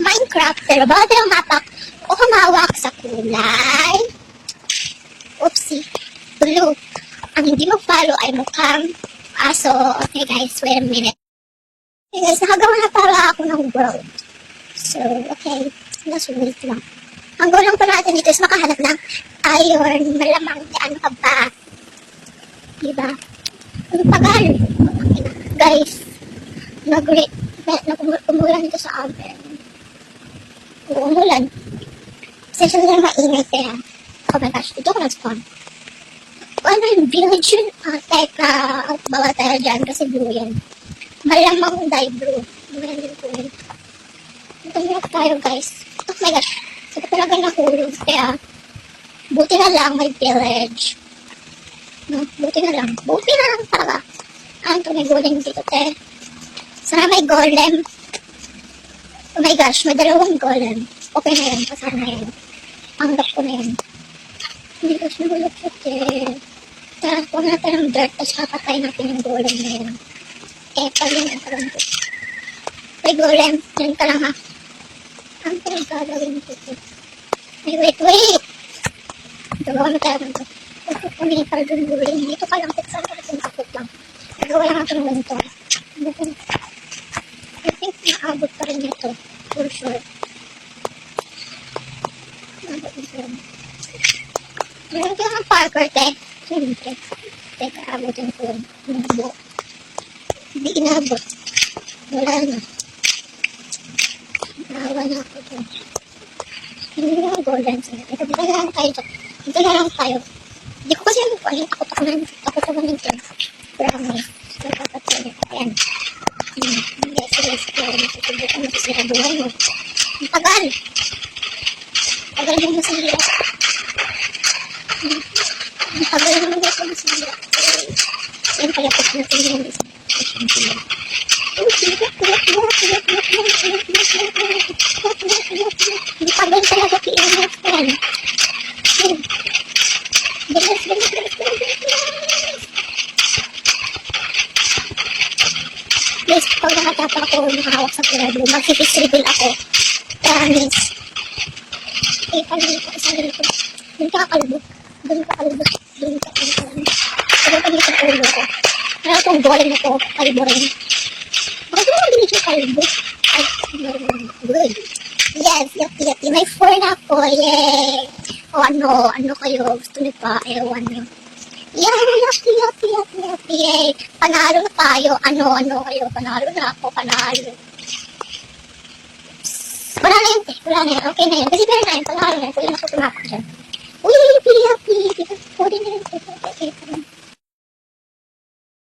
Minecraft, pero bawal tayo mapak o humawak sa kulay. Oopsie. Blue. Ang hindi mag-follow ay mukhang aso. Okay guys, wait a minute. Okay guys, nakagawa na para ako ng world. So, okay. Let's wait lang. Ang goal lang pa natin dito is makahanap ng iron. Malamang ano ka ba? Diba? Ang tagal. Guys, umulan dito sa amin. Umulan. Kasi siya lang mainit kaya. Oh my gosh, dito ako nag-spawn. Ano yung village yun? Teka, bawal tayo dyan kasi blue yan. Malamang dye blue. Malamang din po yun. Tumulak tayo guys. Oh my gosh. Ito talaga nahulog. Kaya, buti na lang may village. No, buti na lang. Buti na lang talaga. Ano ito may golem dito, te? Sana may golem. Oh my gosh, may dalawang golem. Okay na yan. Pasara na yan. Panggap ko na yan. Hindi gosh, nahulog siya, te. Tara, huwag natin ng dirt. Tapos kapatay natin yung golem na yan. Pag yun ang parang ito. May golem. Yan ka lang ha. Ang parang gagawin ito. Ay, wait. Gawa na tayo ganito. Bakit kami parang golem? Dito ka lang. Saan ka lang kapit lang. Nagawa lang natin ng ganito. I think naabot pa rin ito. For sure. Naabot na sila. Meron ka ng parkour, te. Siyempre. Teka, abutin ko yun. Inabot. Hindi inabot. Wala na. Naawa na ako dyan. Hindi na ang golden sila. Ito, dito na lang tayo dyan. Dito na lang tayo. Hindi ko kasi ano po. Ayun, takot ako na nito. Promise. Nagpapatay na. Ayan. Hindi, sige. Susubukan mo sa buhay mo. Ang tagal. Tagal mo masira. Ang tagal mo masira. Yan kaya po natin yung isa. Ang tagal talaga PMF yan. Bilis. Guys, pag nakatapa ako nakahawak sa pinaglo, mag-fix reveal ako. Promise. Pag dito, isang dito. Doon ka kalubog. Pero pag dito sa ulo ko. Kaya itong golem na ito, kalbo rin. Bakit naman din siya kalbo? Ay, good. Yes, yucky. May 4 na ako, yay! O ano kayo? Gusto niyo pa? Ewan niyo. Yay! Panalo na tayo. Ano kayo? Panalo na ako, panalo. Wala na yun. Okay na yun. Kasi meron na yun, panalo na yun. Pwede na ako tumakot dyan. Uy, happy. Pwede na yun.